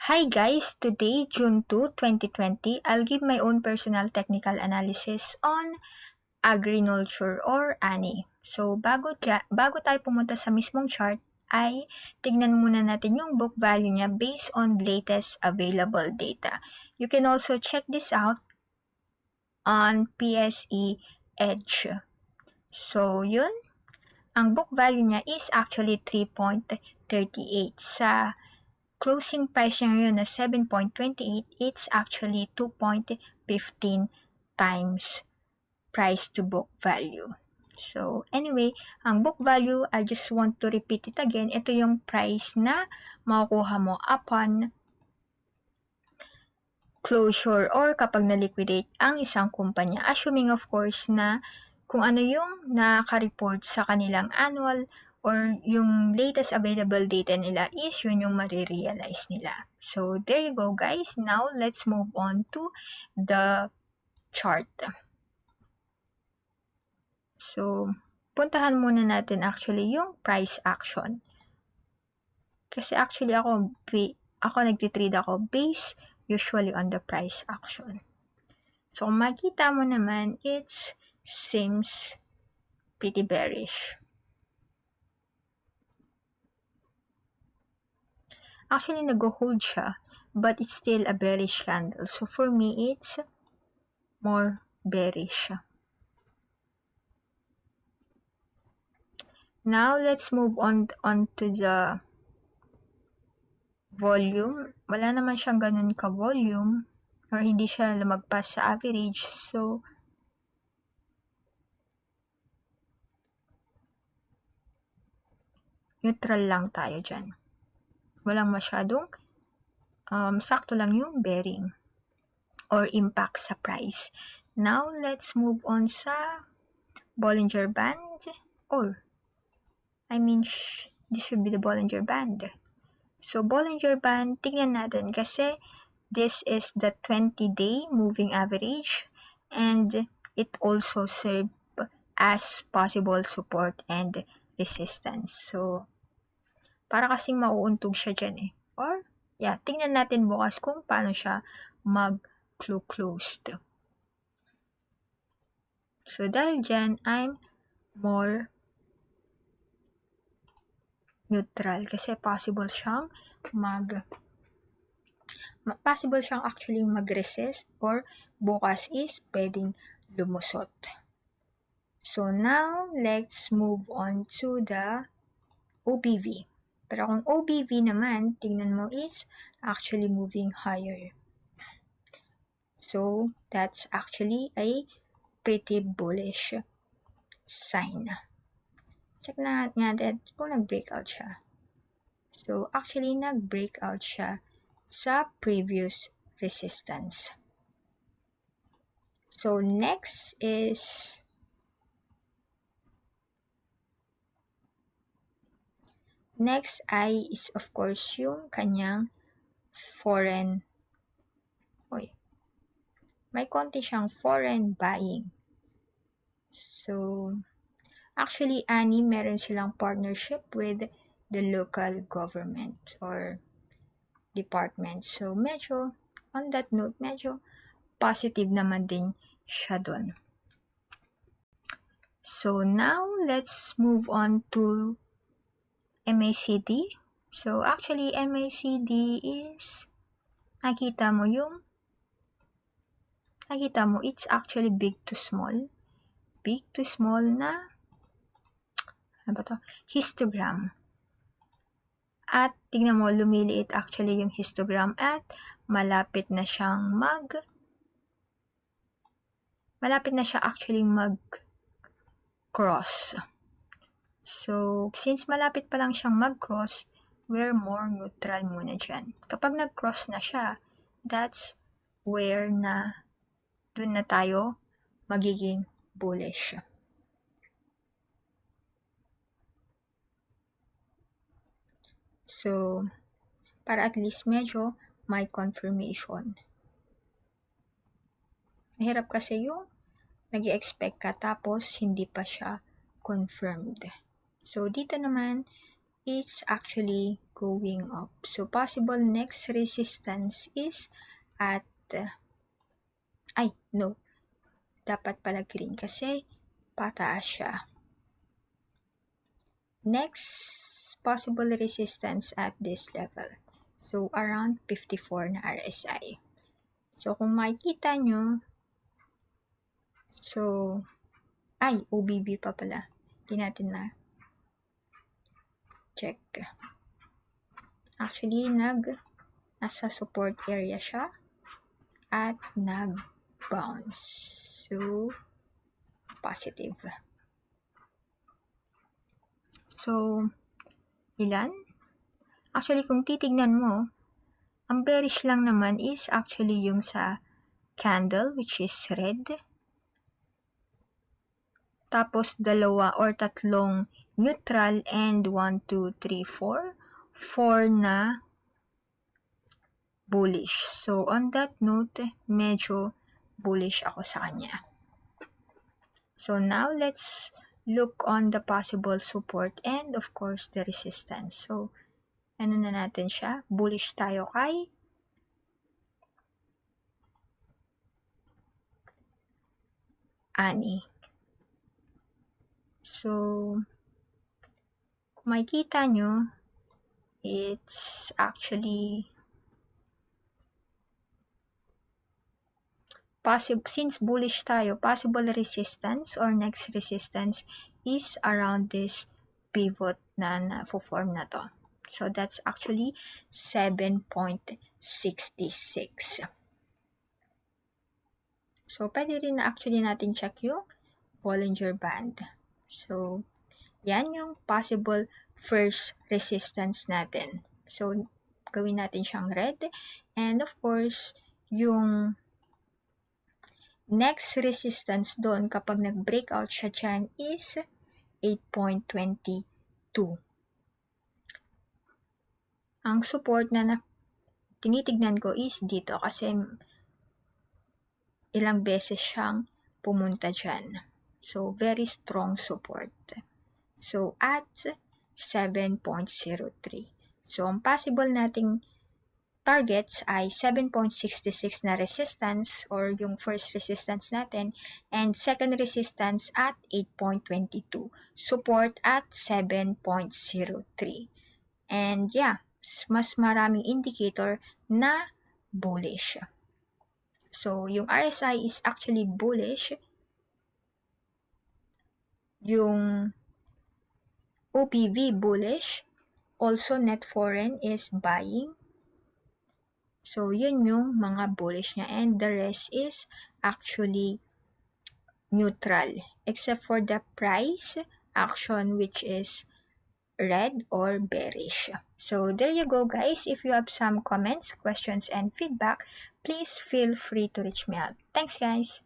Hi guys! Today, June 2, 2020, I'll give my own personal technical analysis on Agrinulture or ANI. So, bago tayo pumunta sa mismong chart, ay tignan muna natin yung book value niya based on latest available data. You can also check this out on PSE Edge. So, yun. Ang book value niya is actually 3.38. Sa closing price niya ngayon na 7.28, it's actually 2.15 times price to book value. So, anyway, ang book value, I just want to repeat it again. Ito yung price na makukuha mo upon closure or kapag na-liquidate ang isang kumpanya. Assuming, of course, na kung ano yung naka-report sa kanilang annual or yung latest available data nila is yun yung marirealize nila. So, there you go guys. Now, let's move on to the chart. So, puntahan muna natin actually yung price action. Kasi actually ako nagtitrade ako based usually on the price action. So, kung makita mo naman, it seems pretty bearish. Actually, nag-hold siya, but it's still a bearish candle. So, for me, it's more bearish. Now, let's move on to the volume. Wala naman siyang ganun ka-volume or hindi siya lumagpas sa average. So, neutral lang tayo dyan. Walang masyadong sakto lang yung bearing or impact sa price. Now, let's move on sa Bollinger Band this should be the Bollinger Band. So, Bollinger Band, tingnan natin kasi this is the 20-day moving average and it also serves as possible support and resistance. So, para kasing mauuntog siya dyan eh. Or, yeah, tingnan natin bukas kung paano siya mag-closed. So, dahil dyan, I'm more neutral kasi possible siyang actually mag-resist or bukas is pwedeng lumusot. So, now, let's move on to the OBV. Pero kung OBV naman, tingnan mo is actually moving higher. So, that's actually a pretty bullish sign. Check na natin kung nag-breakout siya. So, actually, nag-breakout siya sa previous resistance. So, next is of course yung kanyang foreign may konti siyang foreign buying. So, actually, ANI, meron silang partnership with the local government or department. So, medyo, on that note, medyo positive naman din siya dun. So, now, let's move on to MACD. So, actually, MACD is, nakita mo, it's actually big to small. Big to small na, histogram. At, tingnan mo, lumiliit actually yung histogram at malapit na siya actually mag-cross. So, since malapit pa lang siyang mag-cross, we're more neutral muna dyan. Kapag nag-cross na siya, that's where dun na tayo magiging bullish. So, para at least medyo may confirmation. Mahirap kasi yung nag-i-expect ka tapos hindi pa siya confirmed. So, dito naman, it's actually going up. So possible next resistance is at no, dapat pala green kasi pataas siya. Next possible resistance at this level. So around 54 na RSI. So kung makikita nyo, so OBB pa pala. Hindi natin na check. Actually, nasa support area siya at nag-bounce. So, positive. So, ilan? Actually, kung titignan mo, ang bearish lang naman is actually yung sa candle, which is red. Tapos, dalawa or tatlong neutral and 1, 2, 3, 4. 4 na bullish. So, on that note, medyo bullish ako sa kanya. So, now let's look on the possible support and of course the resistance. So, ano na natin siya? Bullish tayo kay ani. So, kung makikita nyo, it's actually since bullish tayo, possible resistance or next resistance is around this pivot na na-form na to. So, that's actually 7.66. So, pwede rin na actually natin check yung Bollinger Band. So, yan yung possible first resistance natin. So, gawin natin siyang red. And of course, yung next resistance doon kapag nag-breakout siya dyan is 8.22. Ang support na tinitignan ko is dito kasi ilang beses siyang pumunta dyan. So, very strong support. So, at 7.03. So, ang possible nating targets ay 7.66 na resistance or yung first resistance natin and second resistance at 8.22. Support at 7.03. And yeah, mas maraming indicator na bullish. So, yung RSI is actually bullish. Yung OPV bullish. Also, net foreign is buying. So, yun yung mga bullish niya. And the rest is actually neutral. Except for the price action which is red or bearish. So, there you go guys. If you have some comments, questions, and feedback, please feel free to reach me out. Thanks guys!